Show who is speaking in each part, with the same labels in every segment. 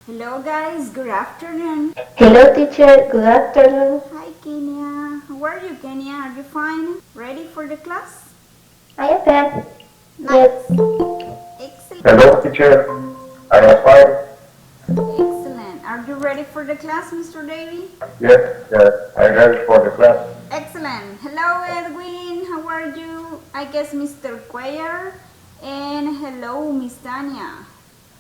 Speaker 1: Hello guys, good afternoon.
Speaker 2: Hello teacher, good afternoon.
Speaker 1: Hi Kenya. How are you Kenya? Are you fine? Ready for the class?
Speaker 2: I am fine.
Speaker 1: Nice.
Speaker 2: Yes.
Speaker 1: Excellent.
Speaker 3: Hello, teacher. I am fine.
Speaker 1: Excellent. Are you ready for the class, Mr. Davy?
Speaker 3: Yes, I'm ready for the class.
Speaker 1: Excellent. Hello Edwin. How are you? I guess Mr. Cuellar. And hello Miss Tanya.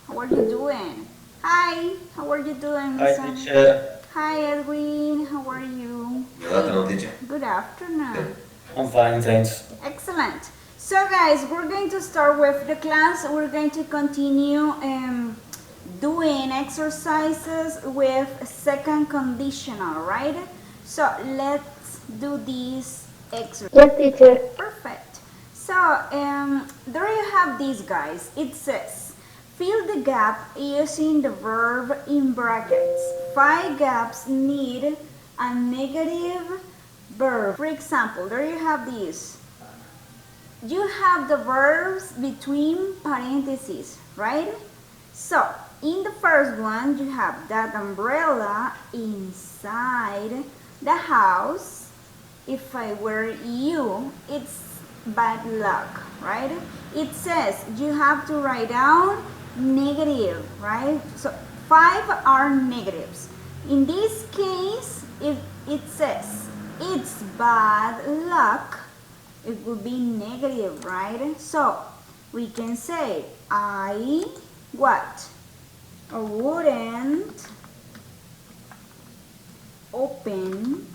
Speaker 1: How are you doing? Hi. How are you doing,
Speaker 4: Hi,
Speaker 1: Miss Tanya?
Speaker 4: teacher.
Speaker 1: Hi Edwin. How are you?
Speaker 5: Good afternoon, teacher.
Speaker 1: Good afternoon.
Speaker 4: I'm fine, thanks.
Speaker 1: Excellent. So guys, we're going to start with the class. We're going to continue doing exercises with second conditional, right? So let's do this exercise.
Speaker 2: Yes teacher.
Speaker 1: Perfect. So there you have these guys. It says, fill the gap using the verb in brackets. 5 gaps need a negative verb. For example, there you have these. You have the verbs between parentheses, right? So, in the first one, you have that umbrella inside the house. If I were you, it's bad luck, right? It says you have to write down negative, right? So, 5 are negatives. In this case, if it says it's bad luck, it would be negative, right? So we can say I what? Or wouldn't open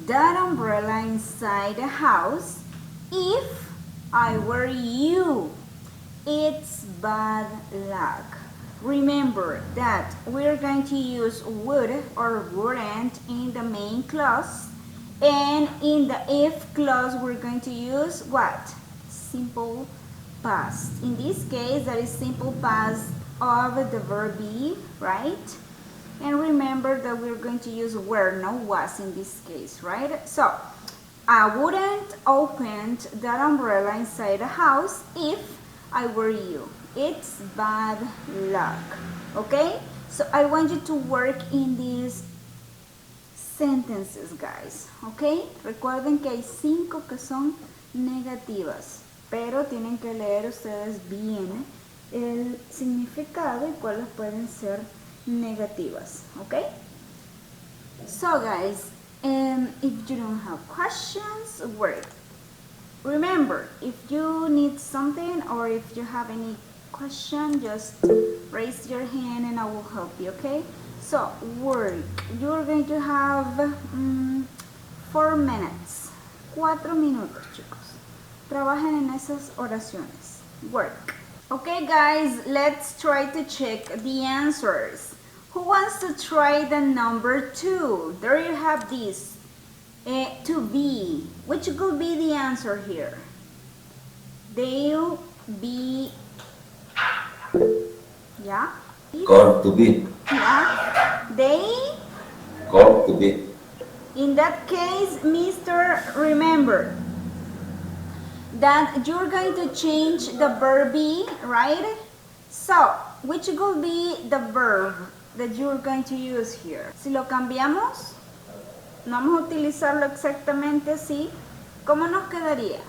Speaker 1: that umbrella inside the house if I were you. It's bad luck. Remember that we're going to use would or wouldn't in the main clause, and in the if clause we're going to use what? Simple past. In this case, that is simple past of the verb be, right? And remember that we're going to use were, no was in this case, right? So I wouldn't open that umbrella inside the house if I were you. It's bad luck. Okay? So I want you to work in these sentences, guys. Okay? Recuerden que hay 5 que son negativas, pero tienen que leer ustedes bien el significado y cuáles pueden ser negativas. Okay? So guys, if you don't have questions, work. Remember, if you need something or if you have any question, just raise your hand and I will help you, okay? So, work. You're going to have 4 minutes. 4 minutos, chicos. Trabajen en esas oraciones. Work. Okay, guys, let's try to check the answers. Who wants to try the number 2? There you have this. To be. Which could be the answer here? They'll be. Yeah?
Speaker 5: Going to be.
Speaker 1: Yeah? They?
Speaker 5: Going to be.
Speaker 1: In that case, Mr. Remember that you're going to change the verb be, right? So, which could be the verb that you're going to use here? Si lo cambiamos, no vamos a utilizarlo exactamente así. ¿Cómo nos quedaría?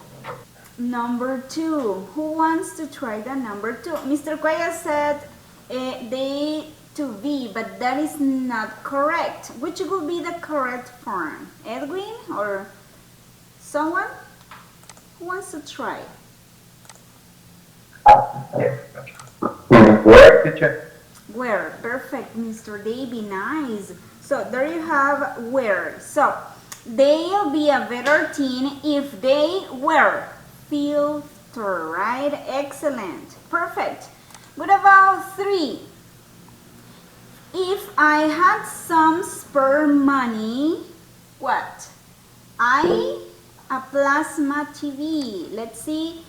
Speaker 1: Number 2. Who wants to try the number 2? Mr. Cuellar said they to be, but that is not correct. Which would be the correct form? Edwin or someone? Who wants to try?
Speaker 3: Where, teacher?
Speaker 1: Where? Perfect, Mr. Davy. Nice. So there you have where. So they'll be a better teen if they were filter, right? Excellent. Perfect. What about 3? If I had some spare money, what? A plasma TV. Let's see.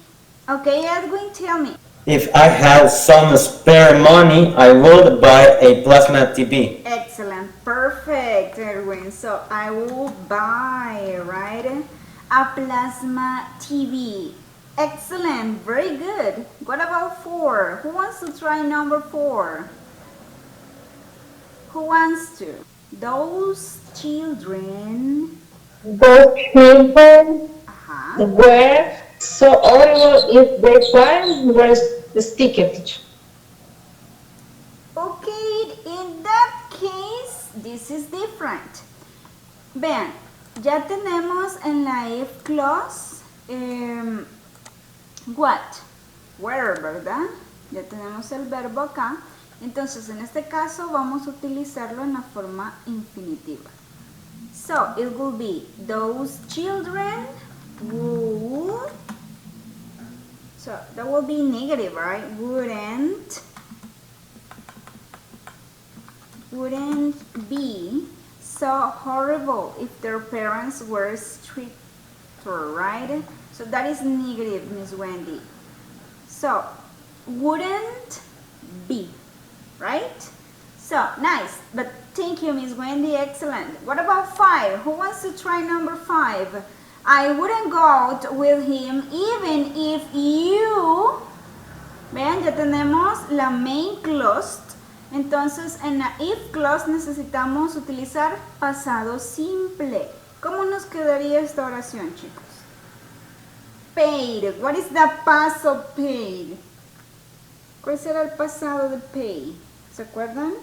Speaker 1: Okay, Edwin, tell me.
Speaker 4: If I had some spare money, I would buy a plasma TV.
Speaker 1: Excellent. Perfect, Edwin. So I will buy, right? A plasma TV. Excellent. Very good. What about 4? Who wants to try number 4? Who wants to? Those children.
Speaker 2: Those children
Speaker 1: Uh-huh.
Speaker 2: were so horrible if their parents were sticker teacher.
Speaker 1: Okay, in that case, this is different. Vean, ya tenemos en la if clause what? Were, ¿verdad? Ya tenemos el verbo acá. Entonces, en este caso vamos a utilizarlo en la forma infinitiva. So, it will be those children would. So, that will be negative, right? Wouldn't be so horrible if their parents were stricter, right? So that is negative, Miss Wendy. So, wouldn't be, right? So, nice. But thank you, Miss Wendy. Excellent. What about 5? Who wants to try number 5? I wouldn't go out with him even if you... Vean, ya tenemos la main clause. Entonces, en la if clause necesitamos utilizar pasado simple. ¿Cómo nos quedaría esta oración, chicos? Paid. What is the past of paid? ¿Cuál será el pasado de pay? ¿Se acuerdan?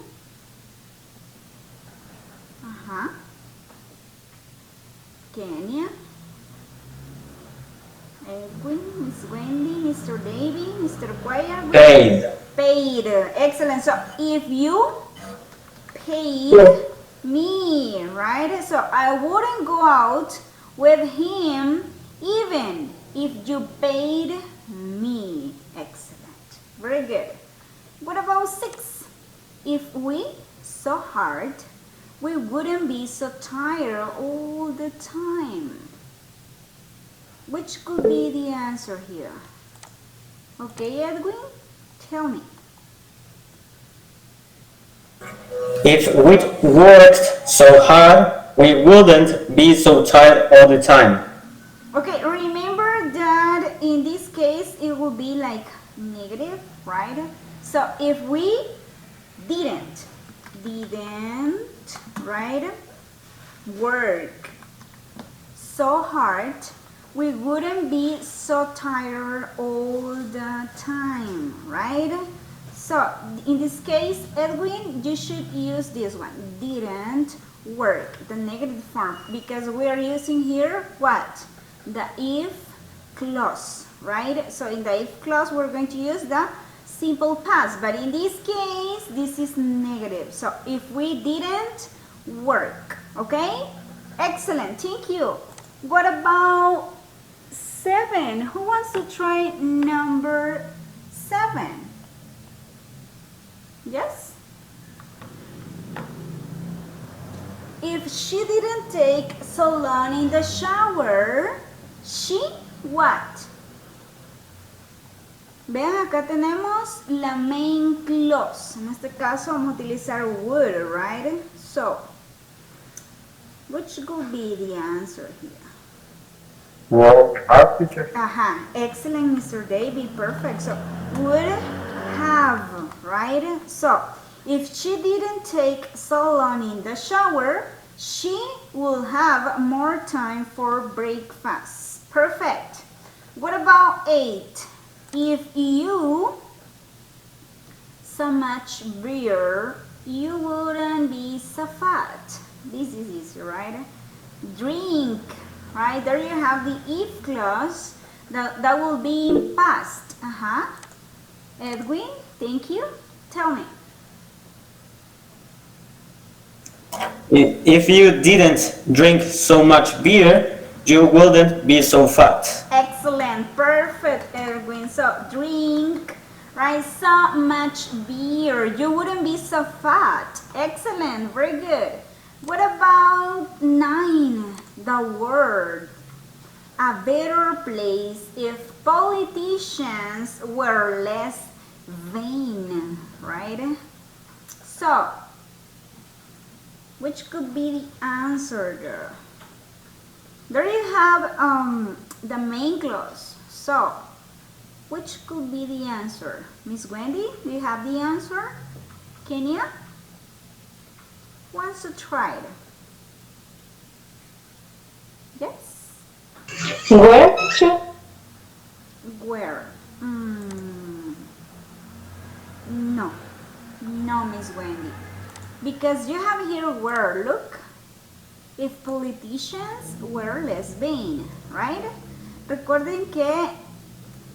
Speaker 1: Ajá. Kenia. Edwin, Miss Wendy, Mr. Davy, Mr. Cuellar.
Speaker 4: Paid.
Speaker 1: Paid. Excellent. So if you paid
Speaker 2: Yes.
Speaker 1: me, right? So I wouldn't go out with him even if you paid me. Excellent. Very good. What about 6? If we so hard, we wouldn't be so tired all the time. Which could be the answer here? Okay, Edwin? Tell me.
Speaker 4: If we worked so hard, we wouldn't be so tired all the time.
Speaker 1: Okay, remember that in this case it will be like negative, right? So if we didn't, right, work so hard, we wouldn't be so tired all the time, right? So in this case, Edwin, you should use this one, didn't work, the negative form, because we are using here what? The if clause, right? So in the if clause, we're going to use the simple past, but in this case, this is negative. So if we didn't work, okay? Excellent, thank you. What about 7? Who wants to try number 7? Yes? If she didn't take so long in the shower, she what? Vean, acá tenemos la main clause. En este caso vamos a utilizar would, right? So, which could be the answer here?
Speaker 3: Well, have teacher.
Speaker 1: Aha, excellent, Mr. Davy, perfect. So, would have, right? So, if she didn't take so long in the shower, she will have more time for breakfast. Perfect. What about 8? If you so much beer, you wouldn't be so fat. This is easy, right? Drink, right? There you have the if clause. That will be in past. Edwin, thank you. Tell me.
Speaker 4: If you didn't drink so much beer, you wouldn't be so fat.
Speaker 1: Excellent, perfect, Edwin. So drink, right? So much beer, you wouldn't be so fat. Excellent, very good. What about 9? The word. A better place if politicians were less vain, right? So, which could be the answer there? There you have the main clause. So, which could be the answer? Miss Wendy, do you have the answer? Kenya? Who wants to try it? Yes?
Speaker 2: Where, teacher?
Speaker 1: Where? No. No, Miss Wendy. Because you have here where, look. If politicians were less vain, right? Recuerden que,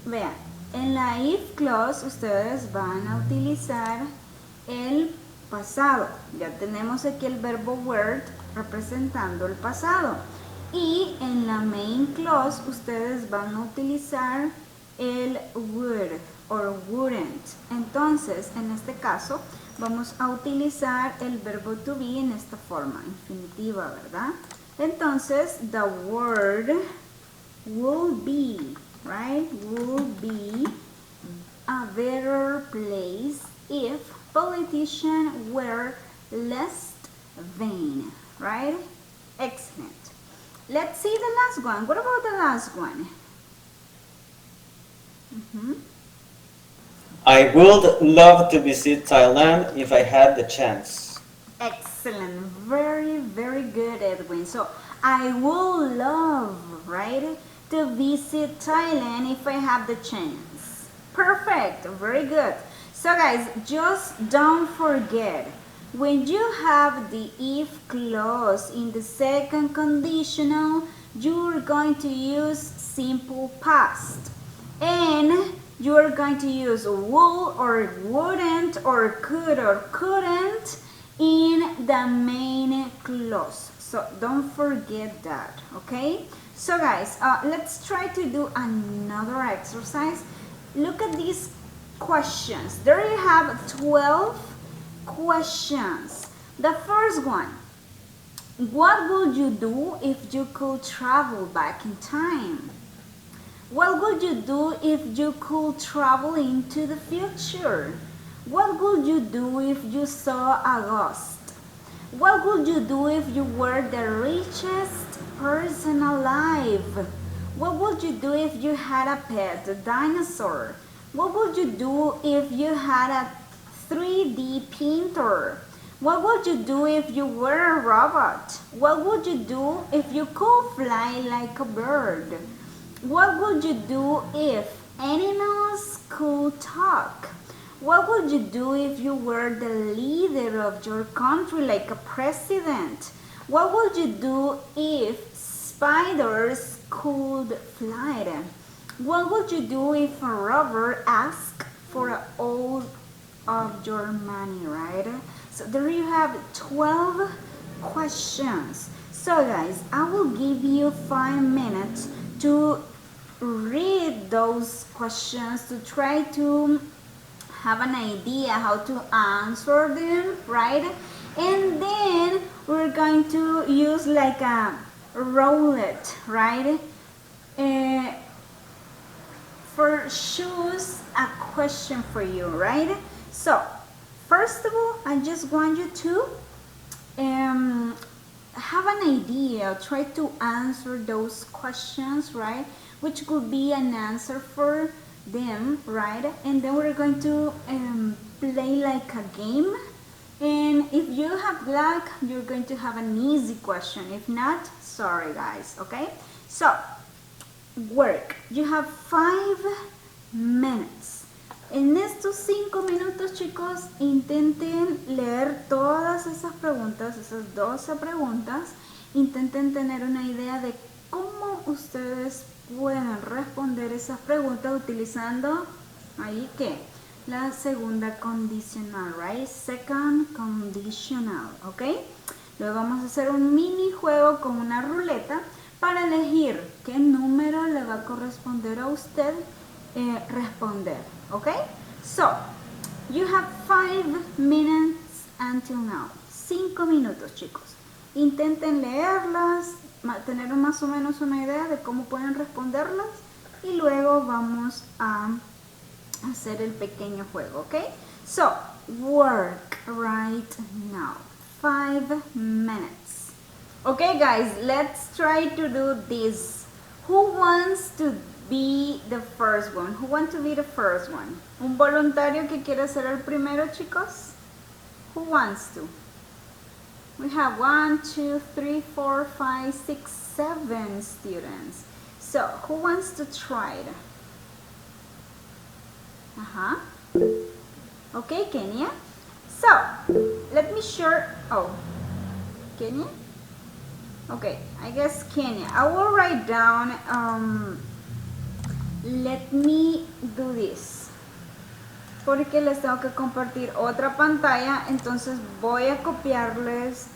Speaker 1: vean, en la if clause ustedes van a utilizar el pasado. Ya tenemos aquí el verbo were representando el pasado. Y en la main clause ustedes van a utilizar el would or wouldn't. Entonces, en este caso, vamos a utilizar el verbo to be en esta forma, infinitiva, ¿verdad? Entonces, the word will be, right? Will be a better place if politicians were less vain, right? Excellent. Let's see the last one. What about the last one?
Speaker 4: I would love to visit Thailand if I had the chance.
Speaker 1: Excellent. Very, very good, Edwin. So, I would love, right, to visit Thailand if I have the chance. Perfect. Very good. So, guys, just don't forget, when you have the if clause in the second conditional, you're going to use simple past. And you're going to use will or wouldn't or could or couldn't in the main clause. So don't forget that, okay? So guys, let's try to do another exercise. Look at these questions. There you have 12 questions. The first one, what would you do if you could travel back in time? What would you do if you could travel into the future? What would you do if you saw a ghost? What would you do if you were the richest person alive? What would you do if you had a pet, a dinosaur? What would you do if you had a 3D printer? What would you do if you were a robot? What would you do if you could fly like a bird? What would you do if animals could talk? What would you do if you were the leader of your country, like a president? What would you do if spiders could fly? What would you do if a robber asked for all of your money, right? So there you have 12 questions. So guys, I will give you 5 minutes to read those questions to try to have an idea how to answer them, right? And then we're going to use like a roulette, right? For choose a question for you, right? So first of all, I just want you to have an idea, try to answer those questions, right? Which could be an answer for them, right? And then we're going to play like a game. And if you have luck, you're going to have an easy question. If not, sorry guys, okay? So, work. You have 5 minutes. En estos 5 minutos, chicos, intenten leer todas esas preguntas, esas 12 preguntas. Intenten tener una idea de cómo ustedes pueden responder esas preguntas utilizando ahí que la segunda condicional, right? Second conditional, ¿ok? Luego vamos a hacer un mini juego con una ruleta para elegir qué número le va a corresponder a usted responder, ¿ok? So, you have 5 minutes until now. 5 minutos, chicos. Intenten leerlas, tener más o menos una idea de cómo pueden responderlas y luego vamos a hacer el pequeño juego, ¿ok? So, work right now. 5 minutes. Okay, guys, let's try to do this. Who wants to be the first one? Who wants to be the first one? ¿Un voluntario que quiere ser el primero, chicos? Who wants to? We have 1, 2, 3, 4, 5, 6, 7 students. So, who wants to try it? Okay, Kenya. So, let me share. Oh, Kenya? Okay, I guess Kenya. I will write down. Let me do this. Porque les tengo que compartir otra pantalla, entonces voy a copiarles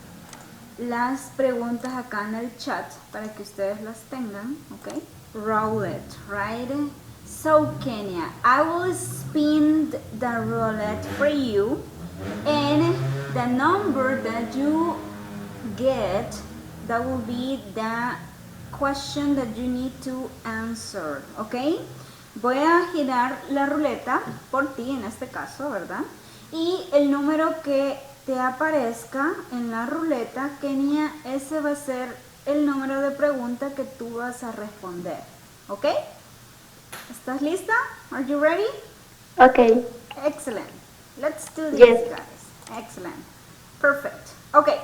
Speaker 1: las preguntas acá en el chat para que ustedes las tengan, ¿ok? Roulette, right? So Kenya, I will spin the roulette for you, and the number that you get, that will be the question that you need to answer, ¿ok? Voy a girar la ruleta por ti en este caso, ¿verdad? Y el número que te aparezca en la ruleta, Kenia, ese va a ser el número de pregunta que tú vas a responder, ¿ok? ¿Estás lista? Are you ready?
Speaker 6: Okay.
Speaker 1: Excellent. Let's do this,
Speaker 6: Yes.
Speaker 1: guys. Excellent. Perfect. Okay.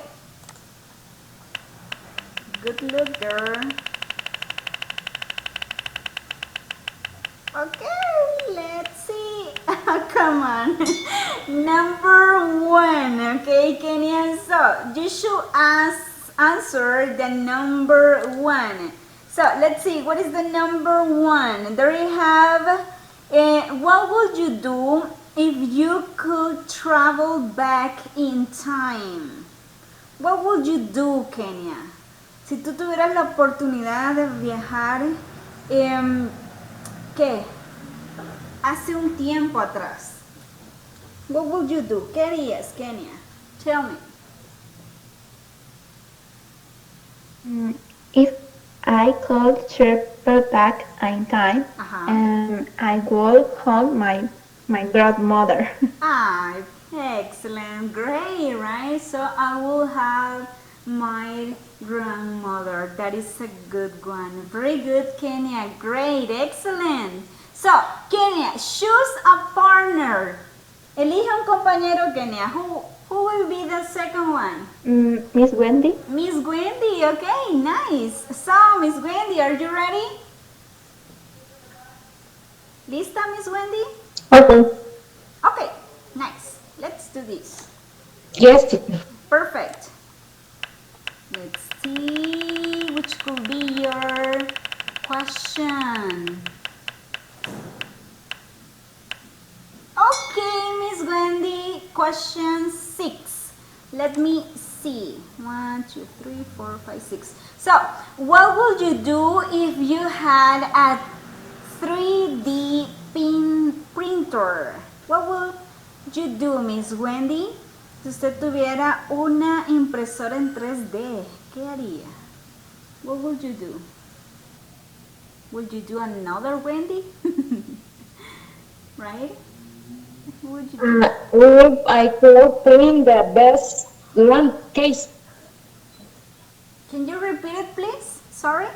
Speaker 1: Good look, girl. Okay, let's see. Come on. Number 1. Okay, Kenya. So, you should answer the number 1. So, let's see. What is the number 1? There you have. What would you do if you could travel back in time? What would you do, Kenya? Si tú tuvieras la oportunidad de viajar, ¿qué? Hace un tiempo atrás. What would you do? ¿Qué harías, Kenya? Tell me.
Speaker 6: If I could travel back in time, I would call my grandmother.
Speaker 1: Ah, excellent. Great, right? So I will have my grandmother. That is a good one. Very good, Kenya. Great, excellent. So, Kenya, choose a partner. Elige un compañero, Kenya. Who will be the second one?
Speaker 6: Miss Wendy?
Speaker 1: Miss Wendy, okay, nice. So, Miss Wendy, are you ready? ¿Lista, Miss Wendy?
Speaker 2: Okay.
Speaker 1: Okay, nice. Let's do this.
Speaker 2: Yes, teacher.
Speaker 1: Perfect. Let's see which could be your question. Okay, Miss Wendy, question 6. Let me see. 1, 2, 3, 4, 5, 6. So, what would you do if you had a 3D printer? What would you do, Miss Wendy? Si usted tuviera una impresora en 3D, ¿qué haría? What would you do? Would you do another Wendy? Right? What would you do?
Speaker 2: If I could print the best case.
Speaker 1: Can you repeat it, please? Sorry?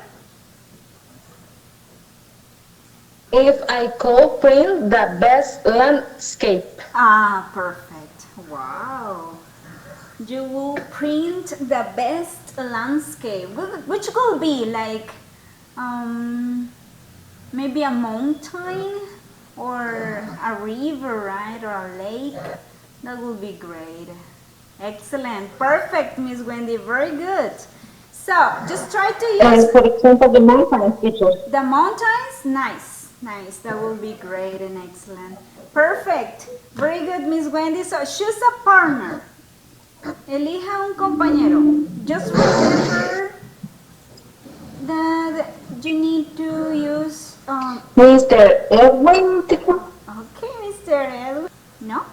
Speaker 2: If I could print the best landscape.
Speaker 1: Ah, perfect. Wow. You will print the best landscape, which could be like maybe a mountain or a river, right? Or a lake. That would be great. Excellent. Perfect, Miss Wendy. Very good. So, just try to use
Speaker 2: And for example, the mountains, teacher.
Speaker 1: the mountains. Nice. Nice. That will be great and excellent. Perfect. Very good, Miss Wendy. So, choose a partner. Elija un compañero. Just remember that you need to use.
Speaker 2: Mr. Edwin, teacher.
Speaker 1: Okay, Mr. Edwin. No?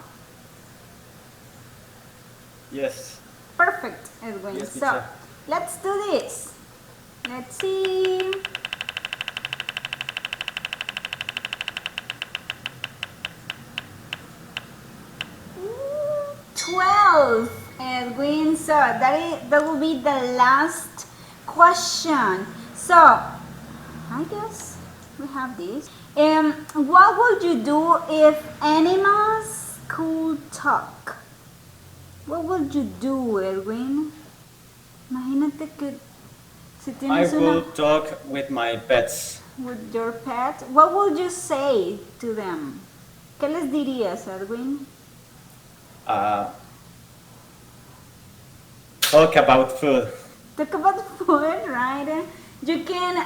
Speaker 4: Yes.
Speaker 1: Perfect, Edwin.
Speaker 4: Yes,
Speaker 1: So,
Speaker 4: teacher.
Speaker 1: let's do this. Let's see. Ooh, 12, Edwin. So that will be the last question. So I guess we have this. What would you do if animals could talk? What would you do, Edwin? Imagínate que si
Speaker 4: I
Speaker 1: tienes
Speaker 4: will
Speaker 1: una
Speaker 4: talk with my pets.
Speaker 1: with your pet, what would you say to them? ¿Qué les dirías, Edwin?
Speaker 4: Uh, talk about food.
Speaker 1: Talk about food, right? You can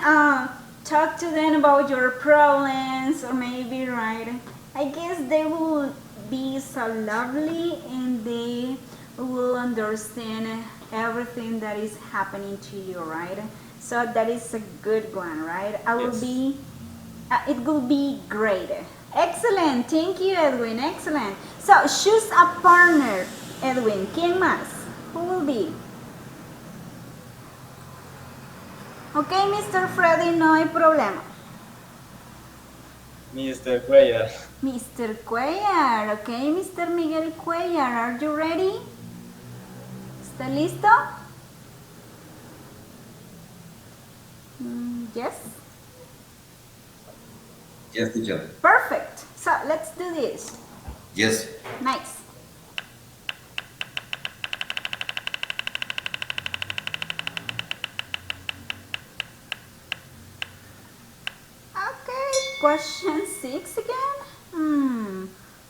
Speaker 1: talk to them about your problems, or maybe, right? I guess they will be so lovely and they will understand everything that is happening to you, right? So that is a good one, right? I will
Speaker 4: Yes.
Speaker 1: be, it will be great. Excellent, thank you, Edwin. Excellent. So choose a partner, Edwin. ¿Quién más? Who will be? Ok, Mr. Freddy, no hay problema.
Speaker 4: Mr. Cuellar.
Speaker 1: Mr. Cuellar, ok, Mr. Miguel Cuellar, are you ready? ¿Está listo? Yes?
Speaker 5: Yes, teacher.
Speaker 1: Perfect. So let's do this.
Speaker 5: Yes.
Speaker 1: Nice. Okay, question 6 again?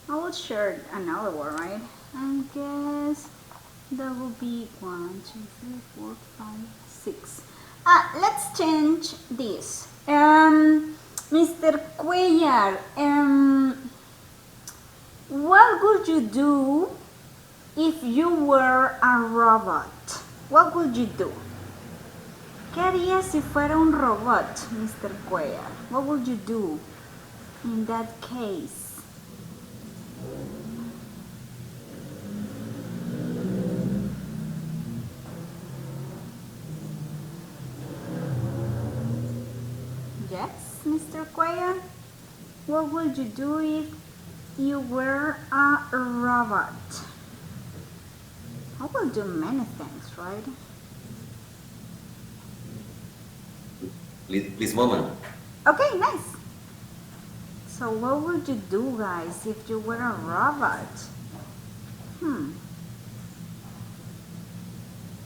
Speaker 1: I will share another one, right? I guess that will be 1, 2, 3, 4, 5, 6. Let's change this. Mr. Cuellar, what would you do if you were a robot? What would you do? ¿Qué harías si fuera un robot, Mr. Cuellar? What would you do in that case? Yes, Mr. Cuellar? What would you do if you were a robot? I will do many things, right?
Speaker 5: Please, moment.
Speaker 1: Okay, nice. So what would you do, guys, if you were a robot?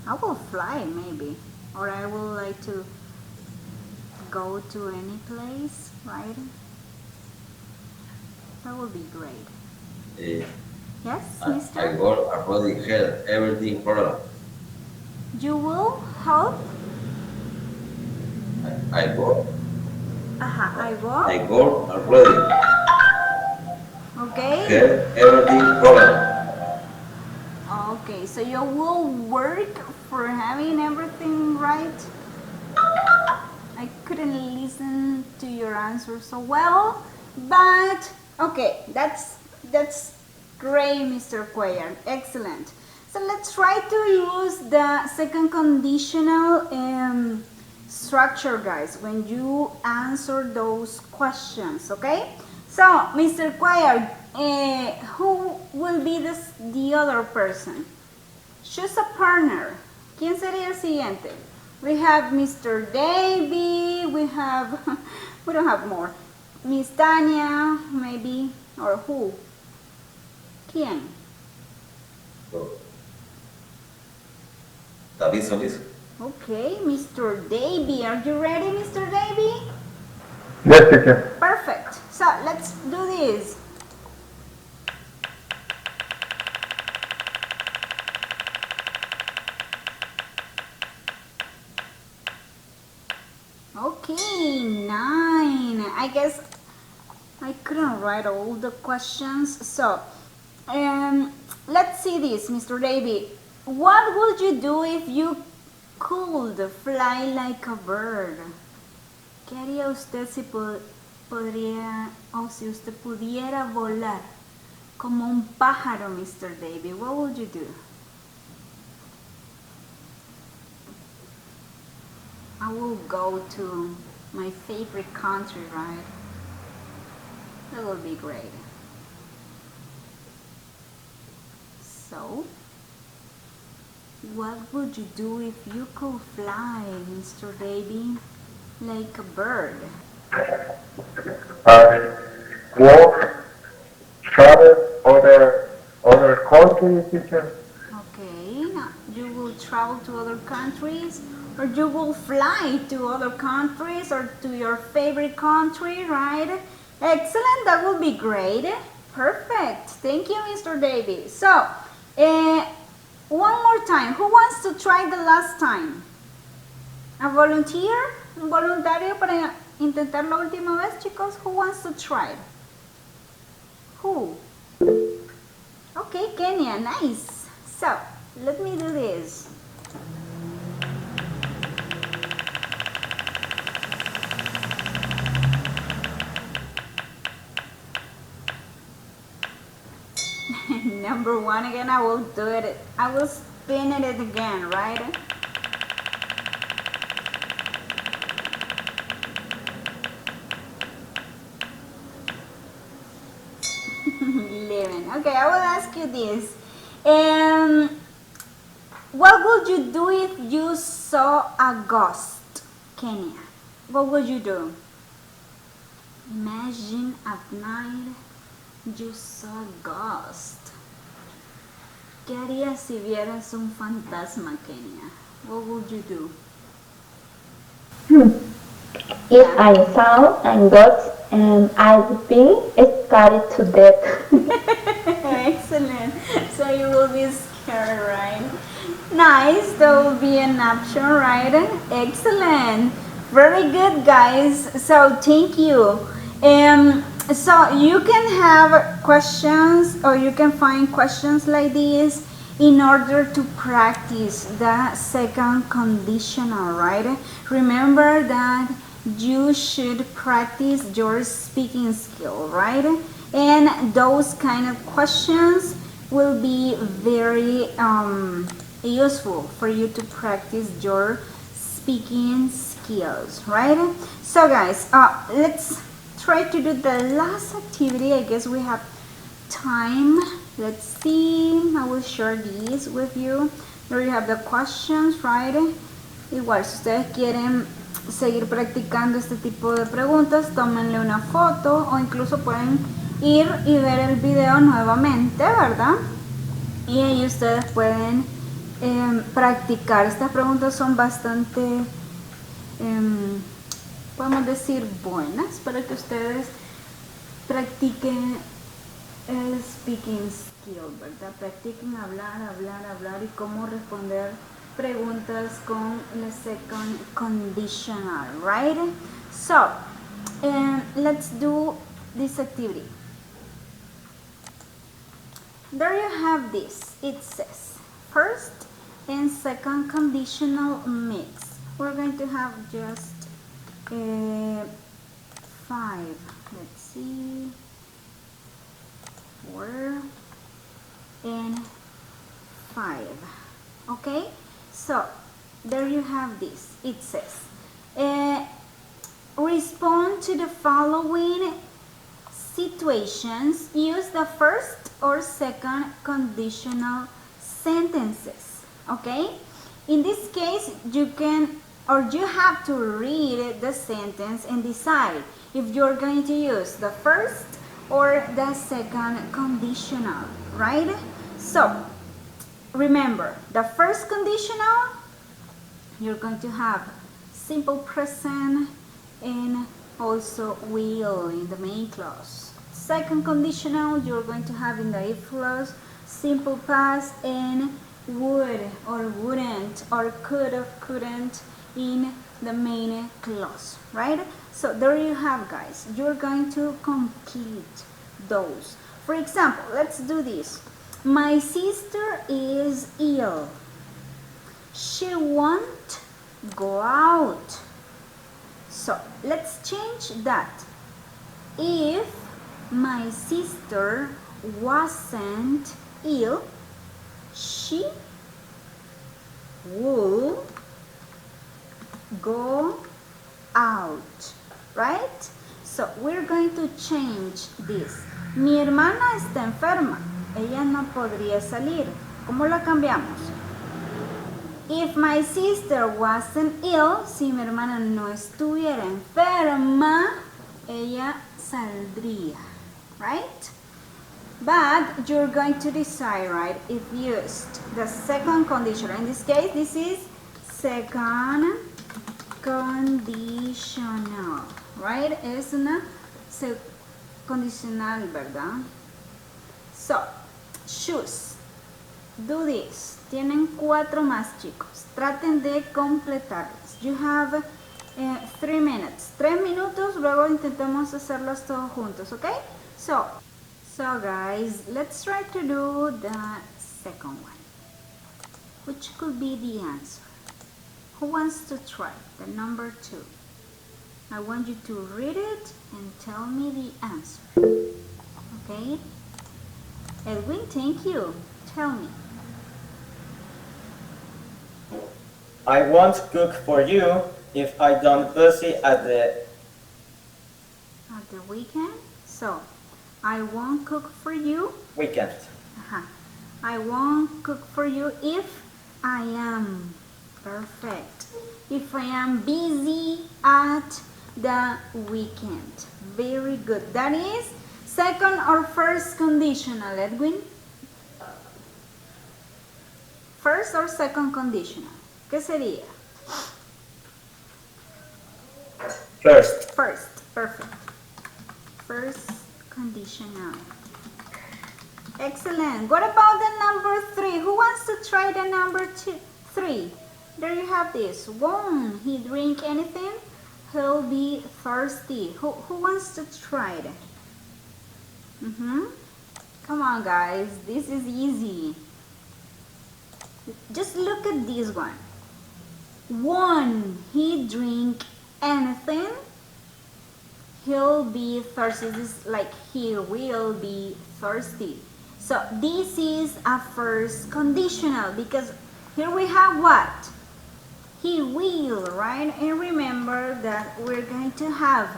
Speaker 1: I will fly, maybe. Or I would like to go to any place, right? That would be great. Yes,
Speaker 5: I
Speaker 1: mister?
Speaker 5: got already had everything problem.
Speaker 1: You will help?
Speaker 5: I got
Speaker 1: I will.
Speaker 5: already
Speaker 1: Okay.
Speaker 5: had everything problem.
Speaker 1: Okay, so you will work for having everything right? I couldn't listen to your answer so well, but okay, that's great, Mr. Cuellar. Excellent. So let's try to use the second conditional structure, guys, when you answer those questions, okay? So, Mr. Cuellar, who will be the other person? Choose a partner. ¿Quién sería el siguiente? We have Mr. Davey, we don't have more. Miss Tanya, maybe, or who? ¿Quién?
Speaker 5: So, David Solis.
Speaker 1: Okay, Mr. Davey, are you ready, Mr. Davey?
Speaker 3: Yes, teacher.
Speaker 1: Perfect. So, let's do this. Okay, 9. I guess I couldn't write all the questions. So, let's see this, Mr. Davey. What would you do if you could fly like a bird? ¿Qué haría usted si podría, o si usted pudiera volar como un pájaro, Mr. Davey? What would you do? I will go to my favorite country, right? That will be great. So, what would you do if you could fly, Mr. Davey, like a bird?
Speaker 3: I walk, travel other countries, teacher.
Speaker 1: Okay, you will travel to other countries, or you will fly to other countries or to your favorite country, right? Excellent, that will be great. Perfect. Thank you, Mr. Davis. So, one more time. Who wants to try the last time? A volunteer? Un voluntario para intentar la última vez, chicos? Who wants to try? Who? Okay, Kenya, nice. So, let me do this. Number one again, I will do it. I will spin it again, right? Living. Okay, I will ask you this. What would you do if you saw a ghost, Kenya? What would you do? Imagine at night you saw a ghost. ¿Qué harías si vieras un fantasma, Kenya? What would you do?
Speaker 6: If I saw a ghost, I would be scared to death.
Speaker 1: Excellent. So you will be scared, right? Nice. That will be an option, right? Excellent. Very good, guys. So thank you. So you can have questions, or you can find questions like this in order to practice the second conditional, right? Remember that you should practice your speaking skill, right? And those kind of questions will be very useful for you to practice your speaking skills, right? So guys, let's try to do the last activity. I guess we have time. Let's see. I will share these with you. There you have the questions, right? Igual, si ustedes quieren seguir practicando este tipo de preguntas, tómenle una foto o incluso pueden ir y ver el video nuevamente, ¿verdad? Y ahí ustedes pueden practicar. Estas preguntas son bastante podemos decir buenas para que ustedes practiquen el speaking skill, ¿verdad? Practiquen hablar y cómo responder preguntas con la second conditional, right? So, let's do this activity. There you have this. It says first and second conditional mix. We're going to have just 5. Let's see. 4 and 5. Okay, so there you have this. It says respond to the following situations. Use the first or second conditional sentences. Okay, in this case you can, or you have to read the sentence and decide if you're going to use the first or the second conditional, right? So remember, the first conditional, you're going to have simple present and also will in the main clause. Second conditional, you're going to have in the if clause simple past and would or wouldn't or could or couldn't in the main clause, right? So there you have, guys. You're going to complete those. For example, let's do this. My sister is ill. She won't go out. So let's change that. If my sister wasn't ill, she would go out, right? So we're going to change this. Mi hermana está enferma. Ella no podría salir. ¿Cómo la cambiamos? If my sister wasn't ill, si mi hermana no estuviera enferma, ella saldría, right? But you're going to decide, right, if used the second conditional. In this case, this is second conditional, right? Es una condicional, ¿verdad? So, choose. Do this. Tienen 4 más, chicos. Traten de completarlos. You have 3 minutes. 3 minutos, luego intentemos hacerlos todos juntos, ¿ok? So guys, let's try to do the second one. Which could be the answer? Who wants to try the number 2? I want you to read it and tell me the answer. Okay? Edwin, thank you. Tell me.
Speaker 4: I won't cook for you if I don't busy at the
Speaker 1: weekend. So, I won't cook for you.
Speaker 4: weekend.
Speaker 1: I won't cook for you if I am. Perfect. If I am busy at the weekend. Very good. That is second or first conditional, Edwin? First or second conditional? ¿Qué sería?
Speaker 4: First.
Speaker 1: First. Perfect. First conditional. Excellent. What about the number 3? Who wants to try the number 3? There you have this. Won't he drink anything? He'll be thirsty. Who wants to try it? Come on, guys. This is easy. Just look at this one. Won't he drink anything? He'll be thirsty. This is like he will be thirsty. So this is a first conditional because here we have what? He will, right? And remember that we're going to have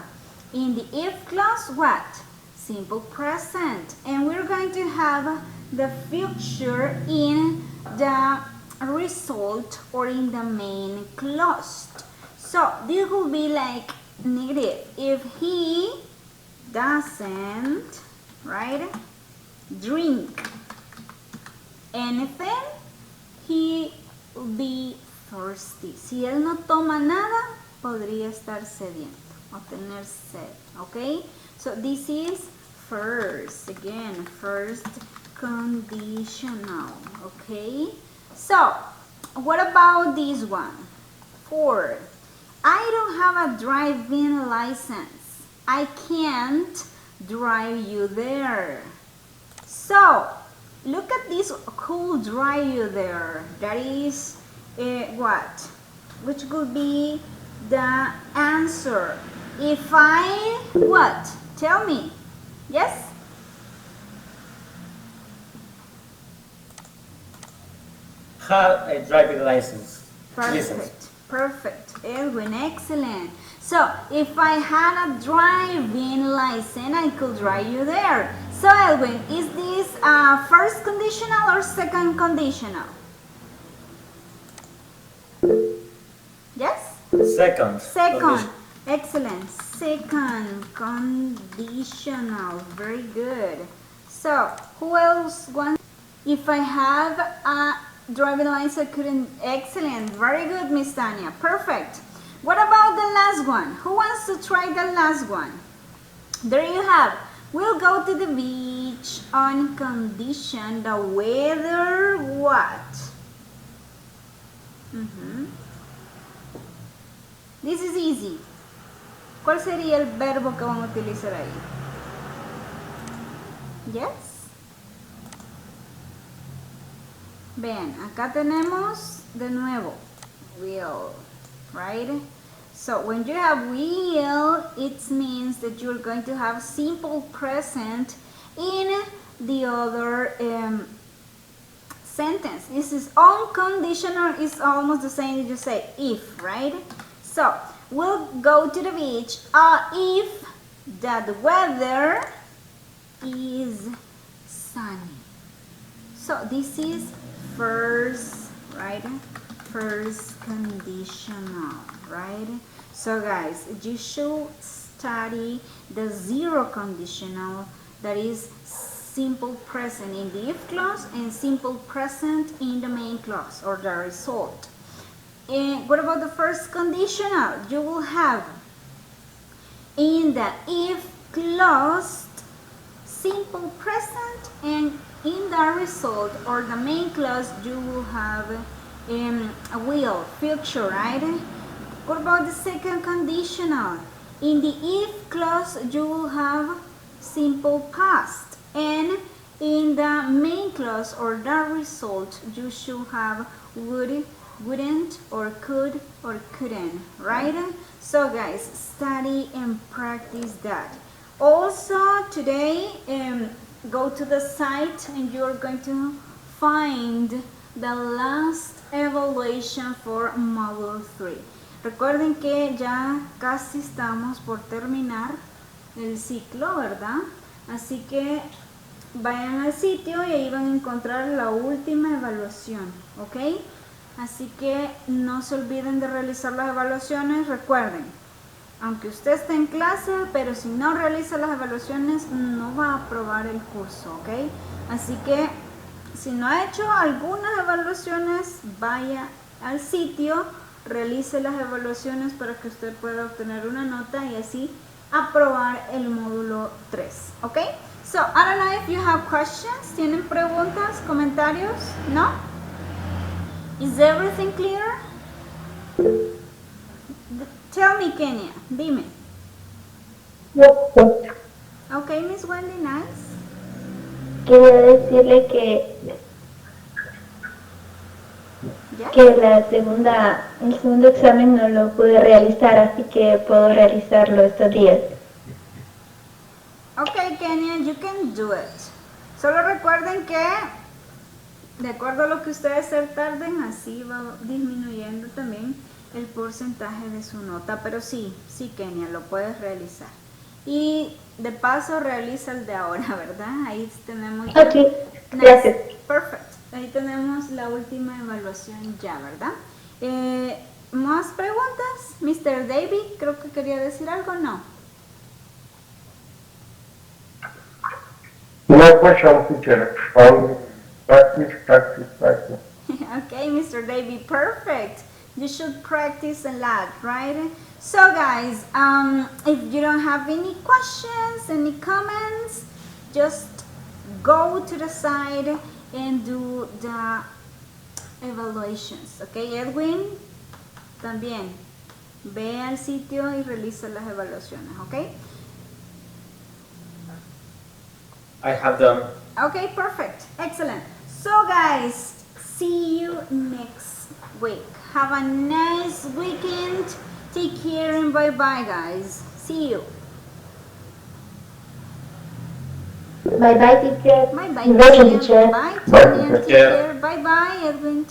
Speaker 1: in the if clause what? Simple present. And we're going to have the future in the result or in the main clause. So this will be like negative. If he doesn't, right, drink anything, he will be thirsty. Si él no toma nada, podría estar sediento o tener sed. Okay? So this is first. Again, first conditional. Okay? So, what about this one? 4. I don't have a driving license. I can't drive you there. So, look at this cool drive you there. That is what? Which could be the answer. If I, what? Tell me. Yes?
Speaker 4: Have a driving license.
Speaker 1: Perfect. Perfect. Edwin, excellent. So, if I had a driving license, I could drive you there. So, Edwin, is this first conditional or second conditional? Yes?
Speaker 4: Second.
Speaker 1: Second. Excellent. Second conditional. Very good. So, who else wants? If I have a driving license, I couldn't. Excellent. Very good, Miss Tanya. Perfect. What about the last one? Who wants to try the last one? There you have. We'll go to the beach on condition the weather what? This is easy. ¿Cuál sería el verbo que vamos a utilizar ahí? Yes? Vean, acá tenemos de nuevo will, right? So when you have will, it means that you're going to have simple present in the other sentence. This is unconditional, is almost the same as you say if, right? So we'll go to the beach if the weather is sunny. So this is first, right? First conditional, right? So guys, you should study the zero conditional, that is simple present in the if clause and simple present in the main clause or the result. And what about the first conditional? You will have in the if clause simple present, and in the result or the main clause you will have a will, future, right? What about the second conditional? In the if clause you will have simple past, and in the main clause or the result you should have would, wouldn't, or could or couldn't, right? So guys, study and practice that. Also today go to the site and you're going to find the last evaluation for module 3. Recuerden que ya casi estamos por terminar el ciclo, ¿verdad? Así que vayan al sitio y ahí van a encontrar la última evaluación, ¿ok? Así que no se olviden de realizar las evaluaciones. Recuerden, aunque usted esté en clase, pero si no realiza las evaluaciones no va a aprobar el curso, ¿ok? Así que si no ha hecho algunas evaluaciones, vaya al sitio, realice las evaluaciones para que usted pueda obtener una nota y así aprobar el módulo 3, ¿ok? So, I don't know if you have questions. ¿Tienen preguntas, comentarios? ¿No? Is everything clear? Tell me, Kenia. Dime. Ok, Miss Wendy, nice.
Speaker 6: Quería decirle que
Speaker 1: Yes.
Speaker 6: que el segundo examen no lo pude realizar, así que puedo realizarlo estos días.
Speaker 1: Ok, Kenia, you can do it. Solo recuerden que de acuerdo a lo que ustedes se tarden, así va disminuyendo también el porcentaje de su nota. Pero sí, Kenia, lo puedes realizar. Y de paso realiza el de ahora, ¿verdad? Ahí tenemos...
Speaker 6: Ok, gracias.
Speaker 1: Perfect. Ahí tenemos la última evaluación ya, ¿verdad? ¿Más preguntas? Mr. David, creo que quería decir algo, ¿no?
Speaker 3: No question, teacher. Practice.
Speaker 1: Okay, Mr. David, perfect. You should practice a lot, right? So guys, if you don't have any questions, any comments, just go to the side and do the evaluations. Okay, Edwin, también ve al sitio y realiza las evaluaciones, okay?
Speaker 4: I have them.
Speaker 1: Okay, perfect. Excellent. So guys, see you next week. Have a nice weekend. Take care and bye-bye, guys. See you.
Speaker 6: Bye bye, teacher.
Speaker 1: Bye-bye,
Speaker 6: Bye,
Speaker 1: Tanya.
Speaker 6: teacher.
Speaker 1: Bye, Tanya. Take
Speaker 4: Teacher.
Speaker 1: care. Bye-bye, Edwin.